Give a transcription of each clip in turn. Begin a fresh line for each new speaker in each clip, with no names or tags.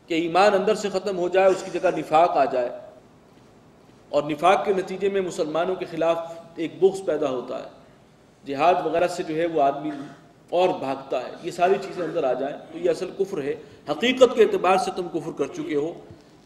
کہ ایمان اندر سے ختم ہو جائے، اس کی جگہ نفاق آ جائے، اور نفاق کے نتیجے میں مسلمانوں کے خلاف ایک بغض پیدا ہوتا ہے، جہاد وغیرہ سے جو ہے وہ آدمی اور بھاگتا ہے، یہ ساری چیزیں اندر آ جائیں تو یہ اصل کفر ہے۔ حقیقت کے اعتبار سے تم کفر کر چکے ہو،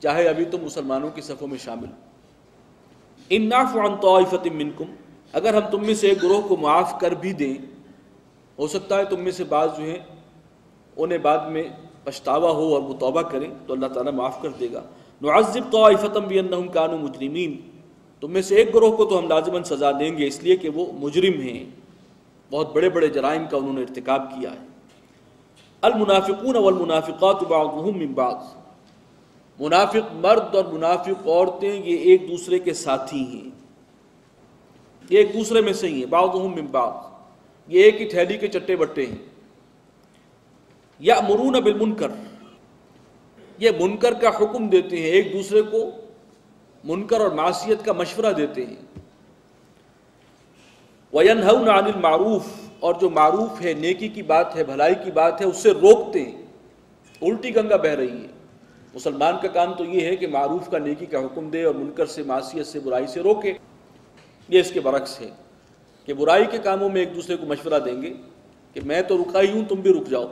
چاہے ابھی تم مسلمانوں کی صفوں میں شامل ہو۔ ان نعفو عن طائفۃ منکم، اگر ہم تم میں سے ایک گروہ کو معاف کر بھی دیں، ہو سکتا ہے تم میں سے بعض جو ہیں انہیں بعد میں پچھتاوا ہو اور وہ توبہ کریں تو اللہ تعالیٰ معاف کر دے گا۔ نعذب طائفۃ بانہم کانوا مجرمین، تم میں سے ایک گروہ کو تو ہم لازماً سزا دیں گے اس لیے کہ وہ مجرم ہیں، بہت بڑے بڑے جرائم کا انہوں نے ارتکاب کیا ہے۔ المنافقون والمنافقات بعضهم من بعض، منافق مرد اور منافق عورتیں یہ ایک دوسرے کے ساتھی ہیں، یہ ایک دوسرے میں سے ہی ہیں، بعضهم من بعض، یہ ایک ہی تھیلی کے چٹے بٹے ہیں۔ یأمرون بالمنکر، یہ منکر کا حکم دیتے ہیں، ایک دوسرے کو منکر اور معصیت کا مشورہ دیتے ہیں۔ وَيَنْهَوْنَ عَنِ الْمَعْرُوفِ، اور جو معروف ہے، نیکی کی بات ہے، بھلائی کی بات ہے، اس سے روکتے ہیں۔ الٹی گنگا بہہ رہی ہے۔ مسلمان کا کام تو یہ ہے کہ معروف کا، نیکی کا حکم دے اور منکر سے، معصیت سے، برائی سے روکے۔ یہ اس کے برعکس ہے کہ برائی کے کاموں میں ایک دوسرے کو مشورہ دیں گے کہ میں تو رکا ہی ہوں، تم بھی رک جاؤ،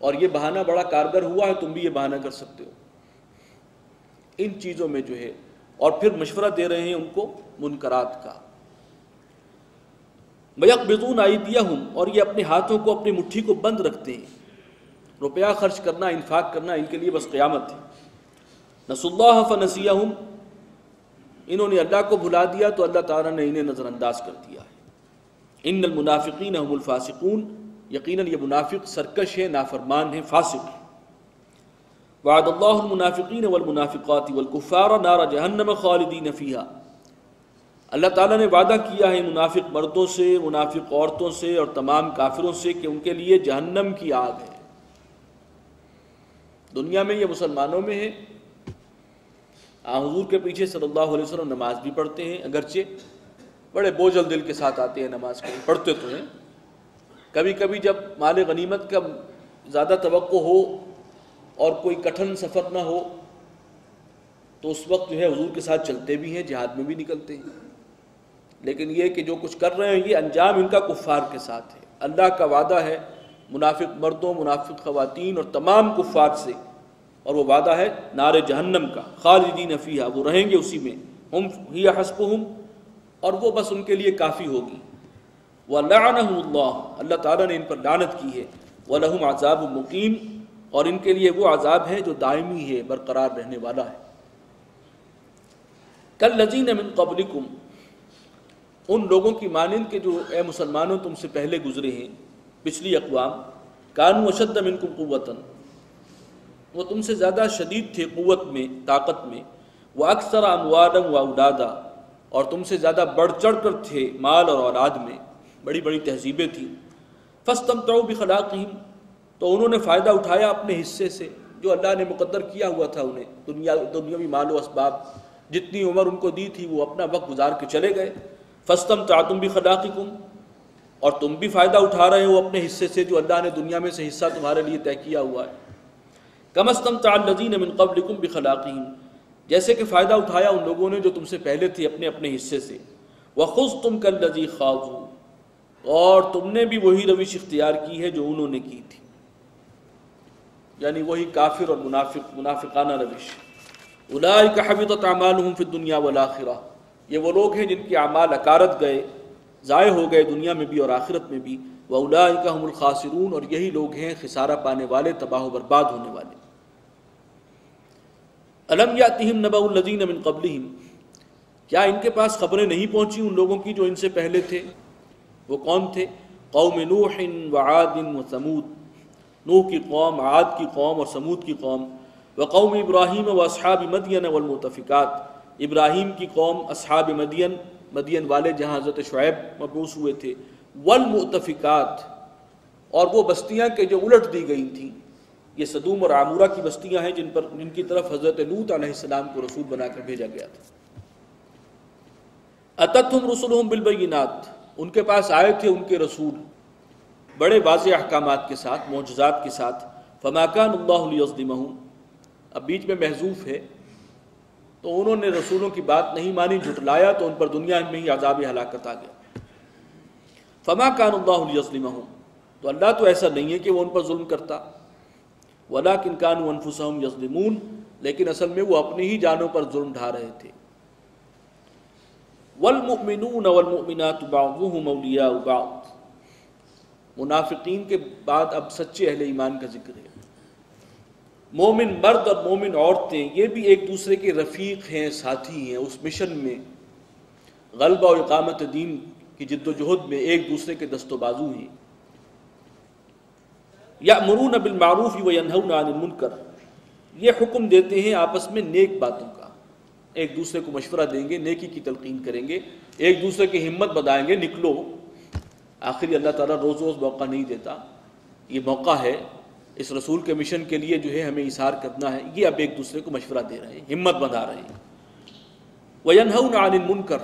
اور یہ بہانہ بڑا کارگر ہوا ہے، تم بھی یہ بہانہ کر سکتے ہو۔ ان چیزوں میں جو ہے، اور پھر مشورہ دے رہے ہیں ان کو منکرات کا۔ وَيَقْبِضُونَ أَيْدِيَهُمْ، اور یہ اپنے ہاتھوں کو، اپنی مٹھی کو بند رکھتے ہیں۔ روپیہ خرچ کرنا، انفاق کرنا ان کے لیے بس قیامت ہے۔ نسوا اللہ فنسیہم، انہوں نے اللہ کو بھلا دیا تو اللہ تعالیٰ نے انہیں نظر انداز کر دیا ہے۔ ان المنافقین هم الفاسقون، یقیناً یہ منافق سرکش ہے، نافرمان ہے، فاسق ہے۔ وعد اللہ المنافقین والمنافقات والکفار نار جہنم خالدین فیہا، اللہ تعالیٰ نے وعدہ کیا ہے منافق مردوں سے، منافق عورتوں سے اور تمام کافروں سے کہ ان کے لیے جہنم کی آگ ہے۔ دنیا میں یہ مسلمانوں میں ہے، حضور کے پیچھے صلی اللہ علیہ وسلم نماز بھی پڑھتے ہیں، اگرچہ بڑے بوجھل دل کے ساتھ آتے ہیں نماز کے، پڑھتے تو ہیں۔ کبھی کبھی جب مال غنیمت کا زیادہ توقع ہو اور کوئی کٹھن سفر نہ ہو تو اس وقت جو ہے حضور کے ساتھ چلتے بھی ہیں، جہاد میں بھی نکلتے ہیں، لیکن یہ کہ جو کچھ کر رہے ہیں یہ انجام ان کا کفار کے ساتھ ہے۔ اللہ کا وعدہ ہے منافق مردوں، منافق خواتین اور تمام کفار سے، اور وہ وعدہ ہے نار جہنم کا، خالدین فیہا، وہ رہیں گے اسی میں، ہم ہی حسبہم، اور وہ بس ان کے لیے کافی ہوگی۔ وَلَعَنَهُمُ اللَّهُ، اللہ تعالیٰ نے ان پر لعنت کی ہے۔ وَلَهُمْ عَذَابٌ مُقِيمٌ، اور ان کے لیے وہ عذاب ہے جو دائمی ہے، برقرار رہنے والا ہے۔ كَالَّذِينَ مِن قَبْلِكُمْ، ان لوگوں کی مانند کے جو اے مسلمانوں تم سے پہلے گزرے ہیں، پچھلی اقوام، كَانُوا أَشَدَّ مِنكُمْ قُوَّةً، وہ تم سے زیادہ شدید تھے قوت میں، طاقت میں، وَأَكْثَرَ أَمْوَالًا وَأَوْلَادًا، اور تم سے زیادہ بڑھ چڑھ کر تھے مال اور اولاد میں، بڑی بڑی تہذیبیں تھیں۔ فَاسْتَمْتَعُوا بِخَلَاقِهِمْ، تو انہوں نے فائدہ اٹھایا اپنے حصے سے جو اللہ نے مقدر کیا ہوا تھا انہیں، دنیاوی مال و اسباب، جتنی عمر ان کو دی تھی وہ اپنا وقت گزار کے چلے گئے۔ فَاسْتَمْتَعْتُمْ بِخَلَاقِكُمْ، اور تم بھی فائدہ اٹھا رہے ہو اپنے حصے سے جو اللہ نے دنیا میں سے حصہ تمہارے لیے طے کیا ہوا ہے۔ كَمَا اسْتَمْتَعَ الَّذِينَ مِن قَبْلِكُمْ بِخَلَاقِهِمْ، جیسے کہ فائدہ اٹھایا ان لوگوں نے جو تم سے پہلے تھے اپنے اپنے حصے سے۔ وَخُذْتُمْ كَالَّذِي خَاضُوا، اور تم نے بھی وہی روش اختیار کی ہے جو انہوں نے کی تھی، یعنی وہی کافر اور منافقانہ روش۔ اولئک حبطت اعمالهم فی الدنیا والآخرہ، یہ وہ لوگ ہیں جن کے اعمال اکارت گئے، ضائع ہو گئے دنیا میں بھی اور آخرت میں بھی۔ واولئک هم الخاسرون، اور یہی لوگ ہیں خسارہ پانے والے، تباہ و برباد ہونے والے۔ الم یاتہم نبأ الذین من قبلہم، کیا ان کے پاس خبریں نہیں پہنچی ان لوگوں کی جو ان سے پہلے تھے؟ وہ کون تھے؟ قوم نوح وعاد وثمود، نوح کی قوم، عاد کی قوم اور سمود کی قوم۔ وقوم ابراہیم واصحاب مدین والمؤتفکات، ابراہیم کی قوم، اصحاب مدین، مدین والے جہاں حضرت شعیب مبعوث ہوئے تھے، والمؤتفکات، اور وہ بستیاں کہ جو الٹ دی گئی تھیں، یہ سدوم اور عامورہ کی بستیاں ہیں جن کی طرف حضرت لوط علیہ السلام کو رسول بنا کر بھیجا گیا تھا۔ اتتہم رسلہم بالبینات، ان کے پاس آئے تھے ان کے رسول بڑے واضح احکامات کے ساتھ، معجزات کے ساتھ۔ فما كان اللہ لیظلمہم، اب بیچ میں محذوف ہے، تو انہوں نے رسولوں کی بات نہیں مانی، جھٹلایا، تو ان پر دنیا میں ہی عذاب ہلاکت آ گیا۔ فما كان اللہ لیظلمہم، تو اللہ تو ایسا نہیں ہے کہ وہ ان پر ظلم کرتا، ولکن كانوا انفسهم یظلمون، لیکن اصل میں وہ اپنی ہی جانوں پر ظلم ڈھا رہے تھے۔ والمؤمنون والمؤمنات بعضهم اولیاء بعض، منافقین کے بعد اب سچے اہل ایمان کا ذکر ہے۔ مومن مرد اور مومن عورتیں یہ بھی ایک دوسرے کے رفیق ہیں، ساتھی ہیں، اس مشن میں غلبہ اور اقامت دین کی جد و جہد میں ایک دوسرے کے دست و بازو ہیں۔ یأمرون بالمعروف وینہون عن المنکر، یہ حکم دیتے ہیں آپس میں نیک باتوں کا، ایک دوسرے کو مشورہ دیں گے، نیکی کی تلقین کریں گے، ایک دوسرے کی ہمت بڑھائیں گے، نکلو۔ آخری اللہ تعالیٰ روز روز موقع نہیں دیتا، یہ موقع ہے اس رسول کے مشن کے لیے جو ہے ہمیں اظہار کرنا ہے، یہ اب ایک دوسرے کو مشورہ دے رہے ہیں، ہمت بندھا رہے ہیں۔ وینہون عن المنکر،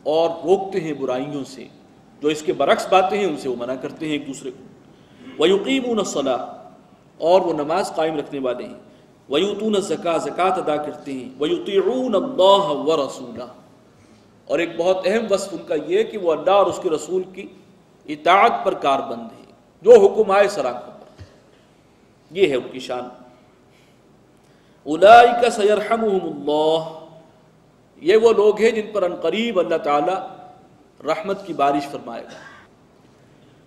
اور روکتے ہیں برائیوں سے، جو اس کے برعکس باتیں ہیں ان سے وہ منع کرتے ہیں ایک دوسرے کو۔ وَيُقِيمُونَ الصَّلَاةَ، اور وہ نماز قائم رکھنے والے ہیں۔ وَيُؤْتُونَ الزَّكَاةَ، زکوٰۃ ادا کرتے ہیں۔ وَيُطِيعُونَ اللَّهَ وَرَسُولَهُ، اور ایک بہت اہم وصف ان کا یہ کہ وہ اللہ اور اس کے رسول کی اطاعت پر کاربند ہیں، جو حکم آئے سر آنکھوں پر، یہ ہے ان کی شان۔ أُولَئِكَ سَيَرْحَمُهُمُ اللَّهُ، یہ وہ لوگ ہیں جن پر عنقریب اللہ تعالی رحمت کی بارش فرمائے گا۔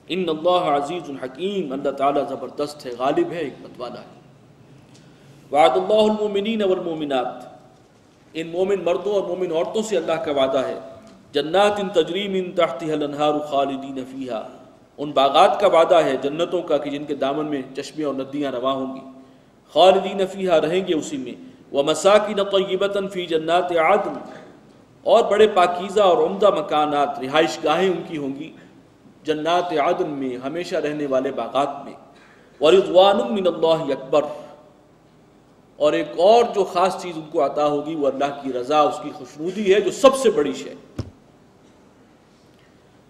ان اللہ عزیز حکیم، اللہ تعالیٰ زبردست ہے، غالب ہے، حکمت والا ہے۔ وعد اللہ المؤمنین والمؤمنات، ان مومن مردوں اور مومن عورتوں سے اللہ کا وعدہ ہے۔ جنات تجری من تحتها الانہار خالدین فیہا، ان باغات کا وعدہ ہے جنتوں کا کہ جن کے دامن میں چشمے اور ندیاں رواں ہوں گی، خالدین فیہا، رہیں گے اسی میں۔ ومساکن طیبۃ فی جنات عدن، اور بڑے پاکیزہ اور عمدہ مکانات، رہائش گاہیں ان کی ہوں گی جنات عدن میں، ہمیشہ رہنے والے باغات میں۔ ورضوان من اللہ اکبر، اور ایک اور جو خاص چیز ان کو عطا ہوگی وہ اللہ کی رضا، اس کی خوشنودی ہے جو سب سے بڑی شے۔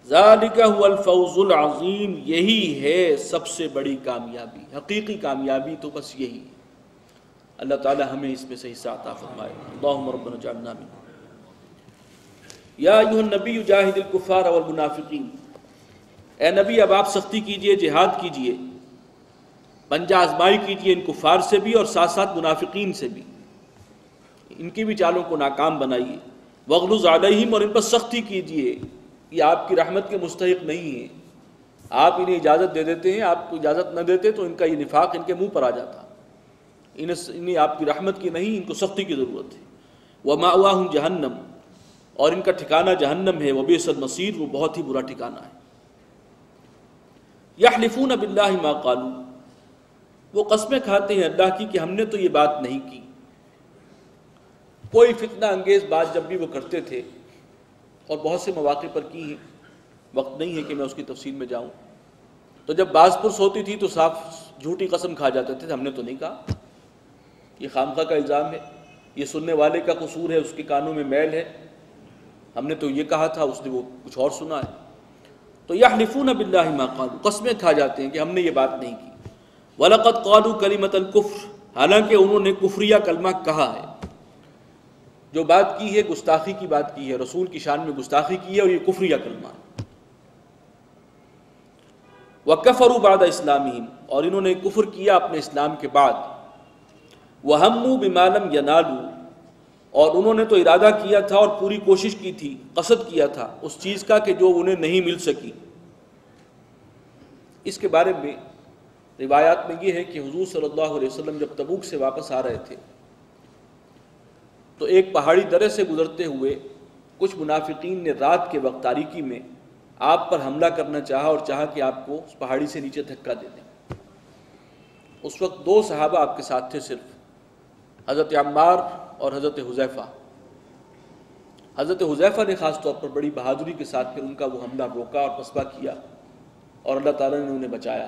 ذالک هو الفوز العظیم، یہی ہے سب سے بڑی کامیابی، حقیقی کامیابی تو بس یہی ہے۔ اللہ تعالی ہمیں اس میں سے حصہ عطا فرمائے۔ اللہم ربنا اجعلنا منہ۔ یا ایھا النبی جاہد الکفار والمنافقین، اے نبی اب آپ سختی کیجئے، جہاد کیجئے، پنجہ آزمائی کیجئے ان کفار سے بھی اور ساتھ ساتھ منافقین سے بھی، ان کی بھی چالوں کو ناکام بنائیے۔ وغلظ علیہم، اور ان پر سختی کیجئے، یہ آپ کی رحمت کے مستحق نہیں ہیں، آپ انہیں اجازت دے دیتے ہیں، آپ کو اجازت نہ دیتے تو ان کا یہ نفاق ان کے منہ پر آ جاتا، انہیں آپ کی رحمت کی نہیں، ان کو سختی کی ضرورت ہے۔ ومأواہم جہنم، اور ان کا ٹھکانہ جہنم ہے، وبئس المصیر، وہ بہت ہی برا ٹھکانہ ہے۔ یحلفون باللہ ما قالوا، وہ قسمیں کھاتے ہیں اللہ کی کہ ہم نے تو یہ بات نہیں کی۔ کوئی فتنہ انگیز بات جب بھی وہ کرتے تھے، اور بہت سے مواقع پر کی ہیں، وقت نہیں ہے کہ میں اس کی تفصیل میں جاؤں، تو جب باز پرس ہوتی تھی تو صاف جھوٹی قسم کھا جاتے تھے، ہم نے تو نہیں کہا، یہ خامخواہ کا الزام ہے، یہ سننے والے کا قصور ہے، اس کے کانوں میں میل ہے، ہم نے تو یہ کہا تھا، اس نے وہ کچھ اور سنا ہے۔ تو یحلفون باللہ ما قالوا، قسمیں کھا جاتے ہیں کہ ہم نے یہ بات نہیں کی۔ وَلَقَدْ قَالُوا كَلِمَةَ الْكُفْرِ، حالانکہ انہوں نے کفریہ کلمہ کہا ہے، جو بات کی ہے گستاخی کی بات کی ہے، رسول کی شان میں گستاخی کی ہے، اور یہ کفریہ کلمہ ہے۔ وَكَفَرُوا بَعْدَ إِسْلَامِهِمْ، اور انہوں نے کفر کیا اپنے اسلام کے بعد۔ وَهَمُّوا بِمَا لَمْ يَنَالُوا، اور انہوں نے تو ارادہ کیا تھا اور پوری کوشش کی تھی، قصد کیا تھا اس چیز کا کہ جو انہیں نہیں مل سکی۔ اس کے بارے میں روایات میں یہ ہے کہ حضور صلی اللہ علیہ وسلم جب تبوک سے واپس آ رہے تھے تو ایک پہاڑی درے سے گزرتے ہوئے کچھ منافقین نے رات کے وقت تاریکی میں آپ پر حملہ کرنا چاہا، اور چاہا کہ آپ کو اس پہاڑی سے نیچے دھکا دے دیں۔ اس وقت دو صحابہ آپ کے ساتھ تھے صرف، حضرت عمار اور حضرت حذیفہ۔ حضرت حذیفہ نے خاص طور پر بڑی بہادری کے ساتھ پھر ان کا وہ حملہ روکا اور پسپا کیا، اور اللہ تعالیٰ نے انہیں بچایا۔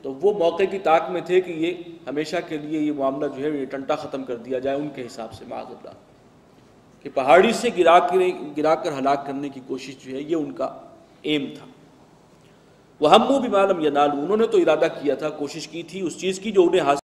تو وہ موقع کی طاق میں تھے کہ یہ ہمیشہ کے لیے یہ معاملہ جو ہے یہ ٹنٹا ختم کر دیا جائے ان کے حساب سے، معاذ اللہ، کہ پہاڑی سے گرا کر ہلاک کرنے کی کوشش جو ہے یہ ان کا ایم تھا۔ وَهَمُّوا بِمَا لَمْ يَنَالُوا، انہوں نے تو ارادہ کیا تھا، کوشش کی تھی اس چیز کی جو انہیں حاصل